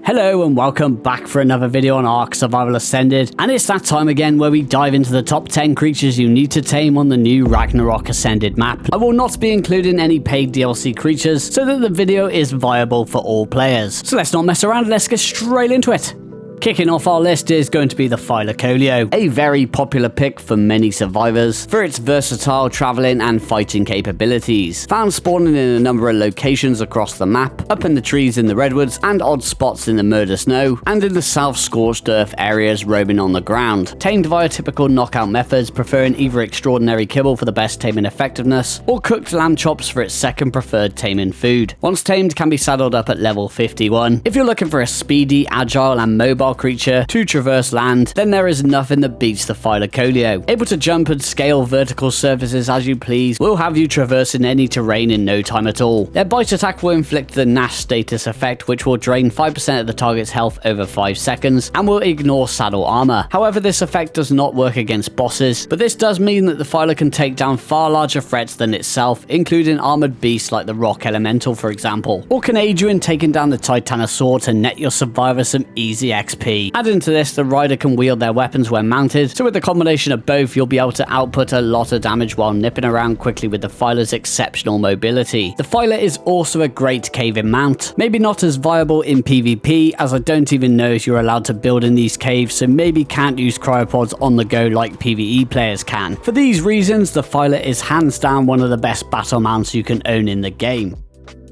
Hello and welcome back for another video on ARK Survival Ascended, and it's that time again where we dive into the top 10 creatures you need to tame on the new Ragnarok Ascended map. I will not be including any paid DLC creatures so that the video is viable for all players. So let's not mess around, let's get straight into it. Kicking off our list is going to be the Phylocolio, a very popular pick for many survivors for its versatile traveling and fighting capabilities. Found spawning in a number of locations across the map, up in the trees in the redwoods and odd spots in the murder snow, and in the south scorched earth areas roaming on the ground. Tamed via typical knockout methods, preferring either extraordinary kibble for the best taming effectiveness, or cooked lamb chops for its second preferred taming food. Once tamed, can be saddled up at level 51. If you're looking for a speedy, agile and mobile creature to traverse land, then there is nothing that beats the Phylocolio. Able to jump and scale vertical surfaces as you please, will have you traversing any terrain in no time at all. Their bite attack will inflict the Nash status effect, which will drain 5% of the target's health over 5 seconds and will ignore saddle armor. However, this effect does not work against bosses, but this does mean that the Phylo can take down far larger threats than itself, including armored beasts like the Rock Elemental for example, or can aid you in taking down the Titanosaur to net your survivor some easy XP. Adding to this, the rider can wield their weapons when mounted, so with the combination of both, you'll be able to output a lot of damage while nipping around quickly with the Phylo's exceptional mobility. The Phylo is also a great caving mount, maybe not as viable in PvP, as I don't even know if you're allowed to build in these caves, so maybe can't use cryopods on the go like PvE players can. For these reasons, the Phylo is hands down one of the best battle mounts you can own in the game.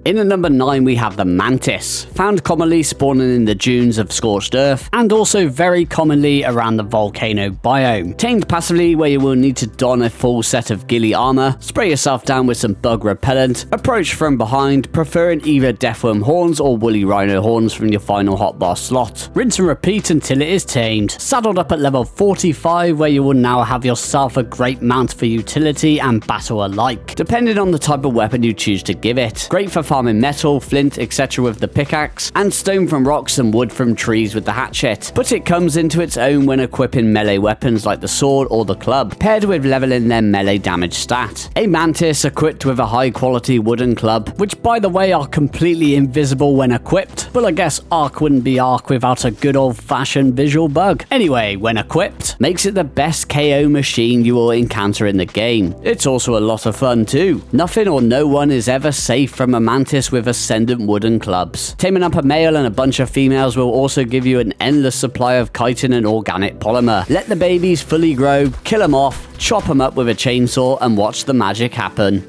In at number 9 we have the Mantis, found commonly spawning in the dunes of scorched earth and also very commonly around the volcano biome. Tamed passively, where you will need to don a full set of ghillie armor, spray yourself down with some bug repellent, approach from behind, preferring either deathworm horns or woolly rhino horns from your final hotbar slot. Rinse and repeat until it is tamed. Saddled up at level 45, where you will now have yourself a great mount for utility and battle alike, depending on the type of weapon you choose to give it. Great for farming metal, flint, etc. with the pickaxe, and stone from rocks and wood from trees with the hatchet, but it comes into its own when equipping melee weapons like the sword or the club, paired with leveling their melee damage stat. A Mantis equipped with a high quality wooden club, which by the way are completely invisible when equipped, but I guess ARK wouldn't be ARK without a good old fashioned visual bug. Anyway, when equipped, makes it the best KO machine you will encounter in the game. It's also a lot of fun too. Nothing or no one is ever safe from a Mantis with ascendant wooden clubs. Taming up a male and a bunch of females will also give you an endless supply of chitin and organic polymer. Let the babies fully grow, kill them off, chop them up with a chainsaw and watch the magic happen.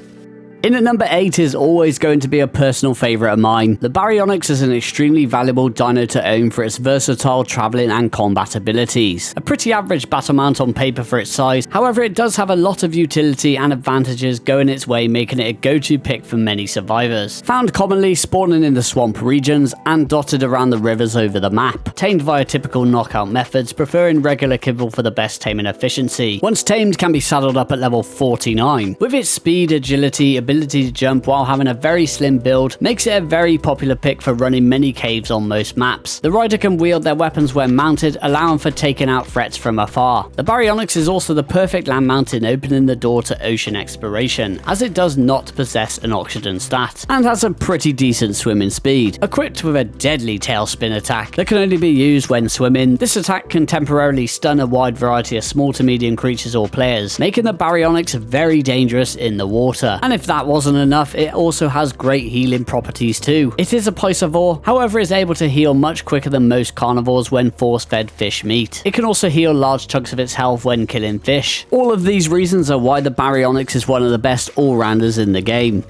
In at number 8 is always going to be a personal favourite of mine. The Baryonyx is an extremely valuable dino to own for its versatile travelling and combat abilities. A pretty average battle mount on paper for its size, however it does have a lot of utility and advantages going its way, making it a go-to pick for many survivors. Found commonly spawning in the swamp regions and dotted around the rivers over the map. Tamed via typical knockout methods, preferring regular kibble for the best taming efficiency. Once tamed, can be saddled up at level 49. With its speed, agility, ability to jump while having a very slim build, makes it a very popular pick for running many caves on most maps. The rider can wield their weapons when mounted, allowing for taking out threats from afar. The Baryonyx is also the perfect land mount in opening the door to ocean exploration, as it does not possess an oxygen stat, and has a pretty decent swimming speed. Equipped with a deadly tailspin attack that can only be used when swimming, this attack can temporarily stun a wide variety of small to medium creatures or players, making the Baryonyx very dangerous in the water. And if that wasn't enough, it also has great healing properties too. It is a piscivore, however is able to heal much quicker than most carnivores when force-fed fish meat. It can also heal large chunks of its health when killing fish. All of these reasons are why the Baryonyx is one of the best all-rounders in the game.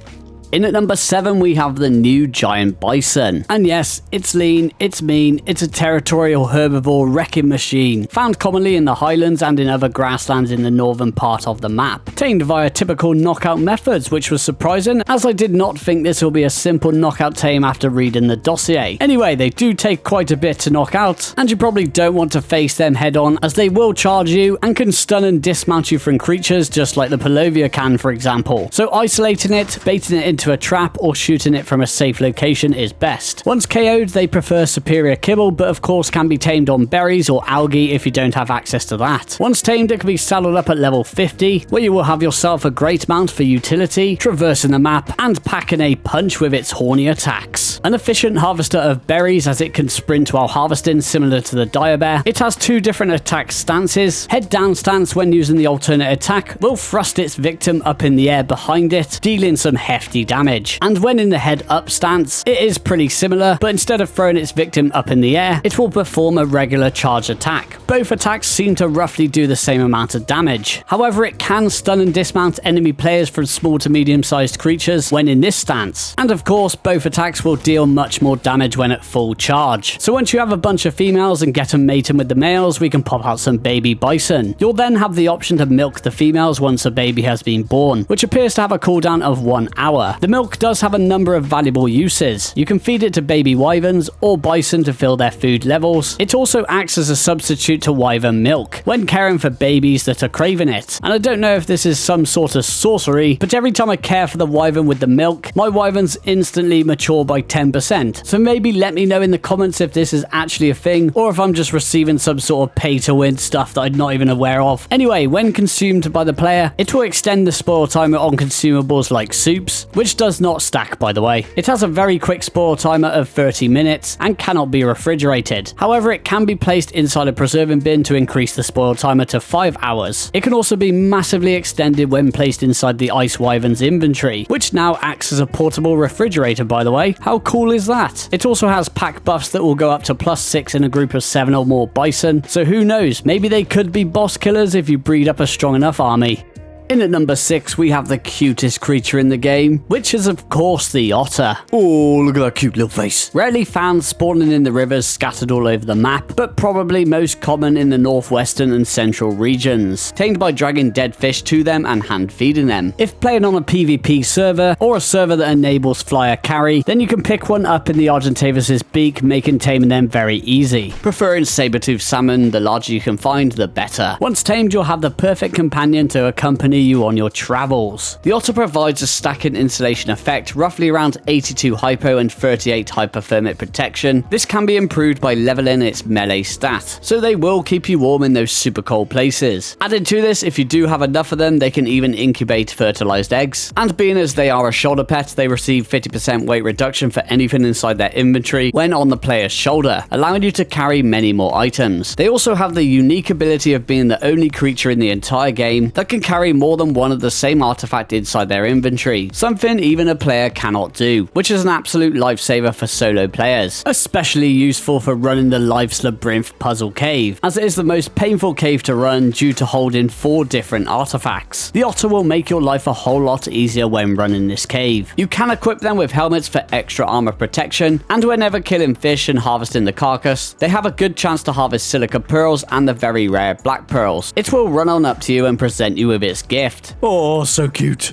In at number 7 we have the new giant bison. And yes, it's lean, it's mean, it's a territorial herbivore wrecking machine. Found commonly in the highlands and in other grasslands in the northern part of the map. Tamed via typical knockout methods, which was surprising, as I did not think this will be a simple knockout tame after reading the dossier. Anyway, they do take quite a bit to knock out, and you probably don't want to face them head on, as they will charge you and can stun and dismount you from creatures just like the Palovia can for example. So isolating it, baiting it into into a trap or shooting it from a safe location is best. Once KO'd, they prefer superior kibble, but of course can be tamed on berries or algae if you don't have access to that. Once tamed, it can be saddled up at level 50, where you will have yourself a great mount for utility, traversing the map, and packing a punch with its horny attacks. An efficient harvester of berries, as it can sprint while harvesting, similar to the dire bear. It has two different attack stances. Head down stance, when using the alternate attack, will thrust its victim up in the air behind it, dealing some hefty damage. And when in the head up stance, it is pretty similar, but instead of throwing its victim up in the air, it will perform a regular charge attack. Both attacks seem to roughly do the same amount of damage. However, it can stun and dismount enemy players from small to medium sized creatures when in this stance. And of course, both attacks will deal much more damage when at full charge. So once you have a bunch of females and get them mating with the males, we can pop out some baby bison. You'll then have the option to milk the females once a baby has been born, which appears to have a cooldown of 1 hour. The milk does have a number of valuable uses. You can feed it to baby wyverns or bison to fill their food levels. It also acts as a substitute to wyvern milk when caring for babies that are craving it. And I don't know if this is some sort of sorcery, but every time I care for the wyvern with the milk, my wyverns instantly mature by 10%. So maybe let me know in the comments if this is actually a thing, or if I'm just receiving some sort of pay to win stuff that I'm not even aware of. Anyway, when consumed by the player, it will extend the spoil timer on consumables like soups, which does not stack, by the way. It has a very quick spoil timer of 30 minutes and cannot be refrigerated. However, it can be placed inside a preserving bin to increase the spoil timer to 5 hours. It can also be massively extended when placed inside the Ice Wyvern's inventory, which now acts as a portable refrigerator, by the way. How cool is that? It also has pack buffs that will go up to +6 in a group of 7 or more bison, so who knows, maybe they could be boss killers if you breed up a strong enough army. In at number 6, we have the cutest creature in the game, which is of course the otter. Oh, look at that cute little face. Rarely found spawning in the rivers scattered all over the map, but probably most common in the northwestern and central regions. Tamed by dragging dead fish to them and hand feeding them. If playing on a PvP server, or a server that enables flyer carry, then you can pick one up in the Argentavis' beak, making taming them very easy. Preferring saber-toothed salmon, the larger you can find, the better. Once tamed, you'll have the perfect companion to accompany you on your travels. The otter provides a stacking insulation effect, roughly around 82 hypo and 38 hypothermic protection. This can be improved by leveling its melee stat, so they will keep you warm in those super cold places. Added to this, if you do have enough of them, they can even incubate fertilized eggs. And being as they are a shoulder pet, they receive 50% weight reduction for anything inside their inventory when on the player's shoulder, allowing you to carry many more items. They also have the unique ability of being the only creature in the entire game that can carry more than one of the same artifact inside their inventory, something even a player cannot do, which is an absolute lifesaver for solo players. Especially useful for running the Life's Labyrinth puzzle cave, as it is the most painful cave to run due to holding 4 different artifacts. The otter will make your life a whole lot easier when running this cave. You can equip them with helmets for extra armor protection, and whenever killing fish and harvesting the carcass, they have a good chance to harvest silica pearls and the very rare black pearls. It will run on up to you and present you with its gift. Oh, so cute.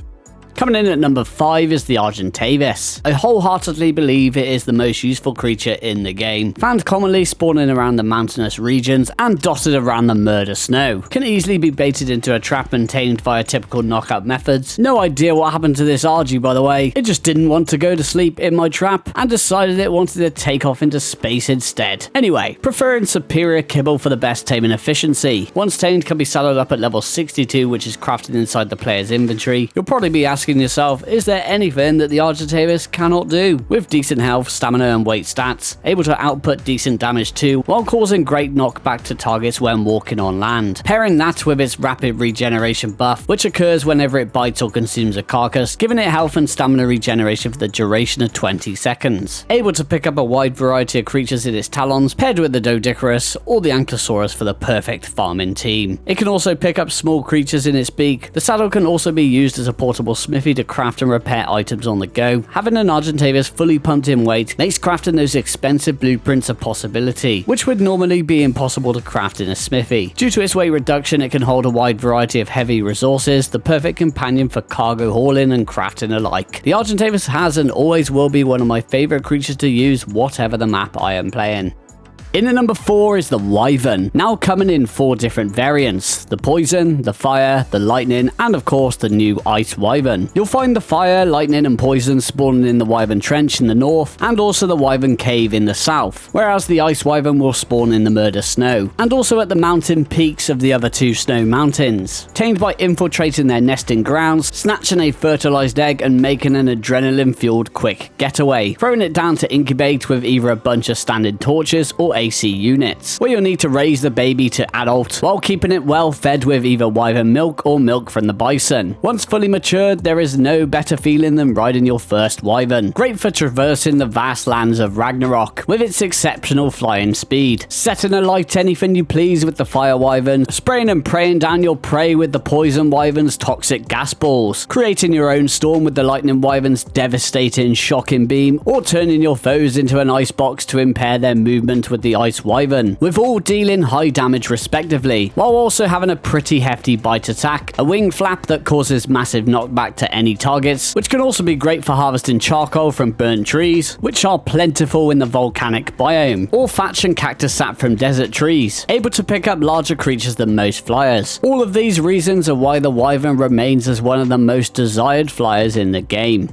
Coming in at number 5 is the Argentavis. I wholeheartedly believe it is the most useful creature in the game. Found commonly spawning around the mountainous regions and dotted around the murder snow. Can easily be baited into a trap and tamed via typical knockout methods. No idea what happened to this Argy, by the way. It just didn't want to go to sleep in my trap and decided it wanted to take off into space instead. Anyway, preferring superior kibble for the best taming efficiency. Once tamed, can be saddled up at level 62, which is crafted inside the player's inventory. You'll probably be asking yourself, is there anything that the Argentavis cannot do? With decent health, stamina and weight stats, able to output decent damage too, while causing great knockback to targets when walking on land. Pairing that with its rapid regeneration buff, which occurs whenever it bites or consumes a carcass, giving it health and stamina regeneration for the duration of 20 seconds. Able to pick up a wide variety of creatures in its talons, paired with the Doedicurus or the Ankylosaurus for the perfect farming team. It can also pick up small creatures in its beak. The saddle can also be used as a portable smithy to craft and repair items on the go. Having an Argentavis fully pumped in weight makes crafting those expensive blueprints a possibility, which would normally be impossible to craft in a smithy. Due to its weight reduction, it can hold a wide variety of heavy resources, the perfect companion for cargo hauling and crafting alike. The Argentavis has and always will be one of my favorite creatures to use whatever the map I am playing. In at number 4 is the Wyvern, now coming in 4 different variants: the Poison, the Fire, the Lightning, and of course the new Ice Wyvern. You'll find the Fire, Lightning, and Poison spawning in the Wyvern Trench in the north, and also the Wyvern Cave in the south, whereas the Ice Wyvern will spawn in the Murder Snow, and also at the mountain peaks of the other 2 snow mountains, tamed by infiltrating their nesting grounds, snatching a fertilized egg, and making an adrenaline-fueled quick getaway, throwing it down to incubate with either a bunch of standard torches or AC units, where you'll need to raise the baby to adult while keeping it well fed with either wyvern milk or milk from the bison. Once fully matured, there is no better feeling than riding your first wyvern, great for traversing the vast lands of Ragnarok with its exceptional flying speed, setting alight anything you please with the fire wyvern, spraying and praying down your prey with the poison wyvern's toxic gas balls, creating your own storm with the lightning wyvern's devastating shocking beam, or turning your foes into an ice box to impair their movement with the ice wyvern, with all dealing high damage respectively, while also having a pretty hefty bite attack, a wing flap that causes massive knockback to any targets, which can also be great for harvesting charcoal from burnt trees, which are plentiful in the volcanic biome, or thatch and cactus sap from desert trees, able to pick up larger creatures than most flyers. All of these reasons are why the wyvern remains as one of the most desired flyers in the game.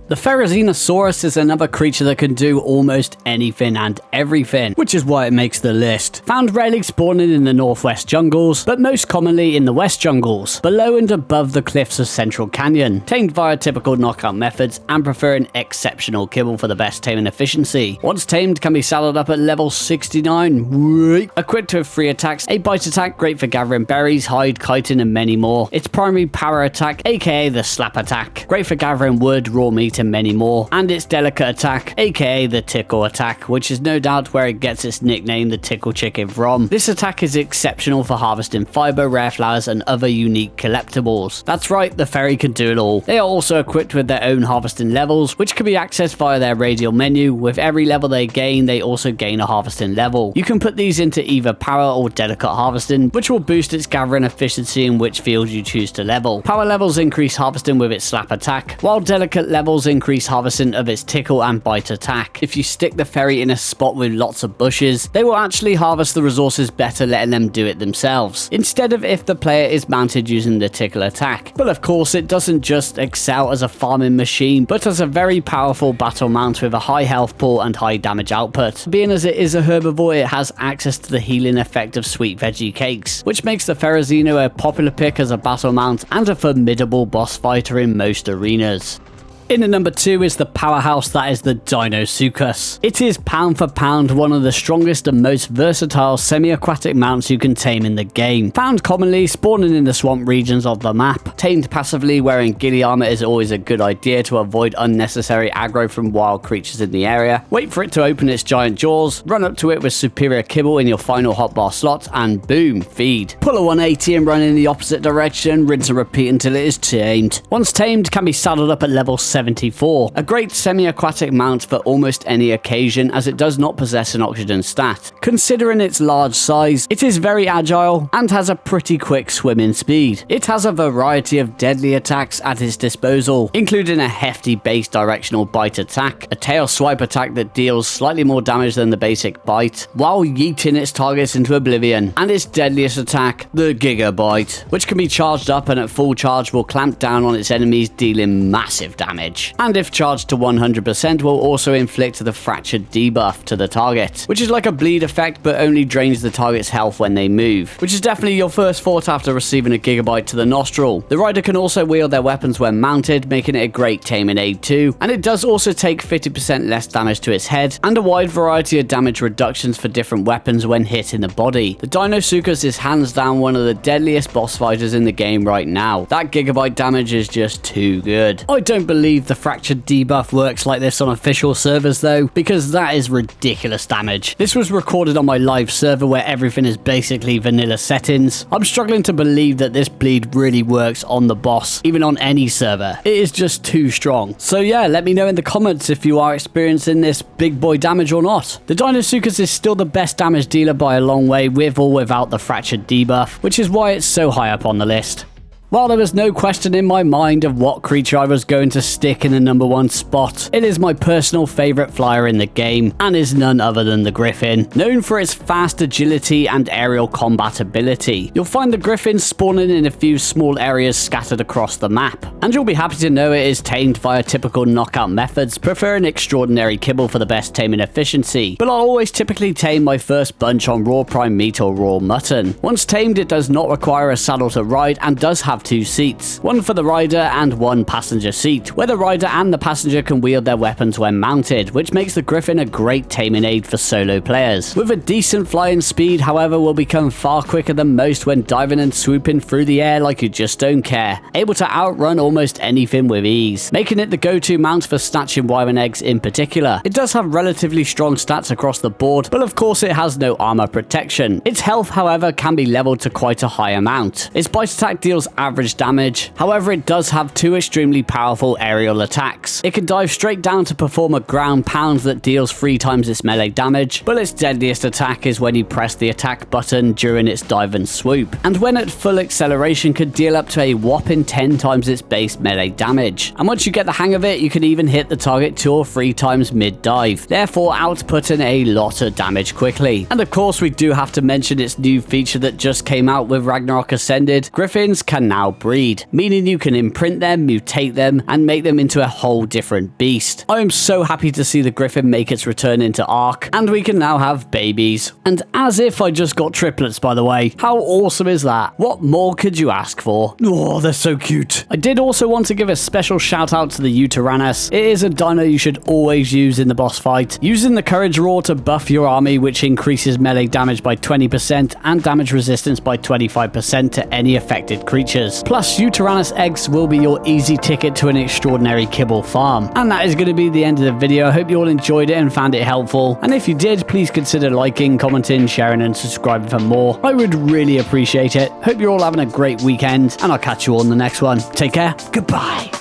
The Therizinosaurus is another creature that can do almost anything and everything, which is why it makes the list. Found rarely spawning in the northwest jungles, but most commonly in the west jungles, below and above the cliffs of Central Canyon, tamed via typical knockout methods and preferring exceptional kibble for the best taming efficiency. Once tamed, can be saddled up at level 69, equipped with 3 attacks, a bite attack great for gathering berries, hide, kiting, and many more. Its primary power attack, aka the slap attack, great for gathering wood, raw meat, and many more, and its delicate attack, aka the tickle attack, which is no doubt where it gets its nickname the tickle chicken from. This attack is exceptional for harvesting fiber, rare flowers, and other unique collectibles. That's right, the fairy can do it all. They are also equipped with their own harvesting levels, which can be accessed via their radial menu. With every level they gain, they also gain a harvesting level. You can put these into either power or delicate harvesting, which will boost its gathering efficiency in which field you choose to level. Power levels increase harvesting with its slap attack, while delicate levels increase harvesting of its tickle and bite attack. If you stick the fairy in a spot with lots of bushes, they will actually harvest the resources better, letting them do it themselves, instead of if the player is mounted using the tickle attack. But of course, it doesn't just excel as a farming machine, but as a very powerful battle mount with a high health pool and high damage output. Being as it is a herbivore, it has access to the healing effect of sweet veggie cakes, which makes the Therizino a popular pick as a battle mount and a formidable boss fighter in most arenas. In at number 2 is the powerhouse that is the Deinosuchus. It is pound for pound one of the strongest and most versatile semi-aquatic mounts you can tame in the game. Found commonly spawning in the swamp regions of the map. Tamed passively, wearing ghillie armor is always a good idea to avoid unnecessary aggro from wild creatures in the area. Wait for it to open its giant jaws, run up to it with superior kibble in your final hotbar slot, and boom, feed. Pull a 180 and run in the opposite direction, rinse and repeat until it is tamed. Once tamed, can be saddled up at level 74, a great semi-aquatic mount for almost any occasion as it does not possess an oxygen stat. Considering its large size, it is very agile and has a pretty quick swimming speed. It has a variety of deadly attacks at its disposal, including a hefty base directional bite attack, a tail swipe attack that deals slightly more damage than the basic bite, while yeeting its targets into oblivion, and its deadliest attack, the Gigabyte, which can be charged up and at full charge will clamp down on its enemies, dealing massive damage. And if charged to 100% will also inflict the fractured debuff to the target, which is like a bleed effect but only drains the target's health when they move, which is definitely your first thought after receiving a Gigabyte to the nostril. The rider can also wield their weapons when mounted, making it a great taming aid too, and it does also take 50% less damage to its head and a wide variety of damage reductions for different weapons when hit in the body. The Deinosuchus is hands down one of the deadliest boss fighters in the game right now. That Gigabyte damage is just too good. I don't believe the fractured debuff works like this on official servers though, because that is ridiculous damage. This was recorded on my live server where everything is basically vanilla settings. I'm struggling to believe that this bleed really works on the boss, even on any server. It is just too strong. So yeah, let me know in the comments if you are experiencing this big boy damage or not. The Deinosuchus is still the best damage dealer by a long way, with or without the fractured debuff, which is why it's so high up on the list. While there was no question in my mind of what creature I was going to stick in the number 1 spot, it is my personal favourite flyer in the game, and is none other than the Griffin. Known for its fast agility and aerial combat ability, you'll find the Griffin spawning in a few small areas scattered across the map, and you'll be happy to know it is tamed via typical knockout methods, preferring extraordinary kibble for the best taming efficiency, but I'll always typically tame my first bunch on raw prime meat or raw mutton. Once tamed, it does not require a saddle to ride and does have 2 seats, one for the rider and 1 passenger seat, where the rider and the passenger can wield their weapons when mounted, which makes the Griffin a great taming aid for solo players. With a decent flying speed, however, will become far quicker than most when diving and swooping through the air like you just don't care, able to outrun almost anything with ease, making it the go-to mount for snatching wyvern eggs in particular. It does have relatively strong stats across the board, but of course it has no armor protection. Its health, however, can be leveled to quite a high amount. Its bite attack deals average damage, however it does have 2 extremely powerful aerial attacks. It can dive straight down to perform a ground pound that deals 3 times its melee damage, but its deadliest attack is when you press the attack button during its dive and swoop, and when at full acceleration could deal up to a whopping 10 times its base melee damage. And once you get the hang of it, you can even hit the target 2 or 3 times mid-dive, therefore outputting a lot of damage quickly. And of course we do have to mention its new feature that just came out with Ragnarok Ascended. Griffins can now breed, meaning you can imprint them, mutate them, and make them into a whole different beast. I am so happy to see the Griffin make its return into ARK, and we can now have babies. And as if I just got triplets, by the way. How awesome is that? What more could you ask for? Oh, they're so cute. I did also want to give a special shout out to the Uteranus. It is a dino you should always use in the boss fight. Using the Courage Roar to buff your army, which increases melee damage by 20% and damage resistance by 25% to any affected creatures. Plus, Uteranus eggs will be your easy ticket to an extraordinary kibble farm. And that is going to be the end of the video. I hope you all enjoyed it and found it helpful. And if you did, please consider liking, commenting, sharing, and subscribing for more. I would really appreciate it. Hope you're all having a great weekend, and I'll catch you all in the next one. Take care. Goodbye.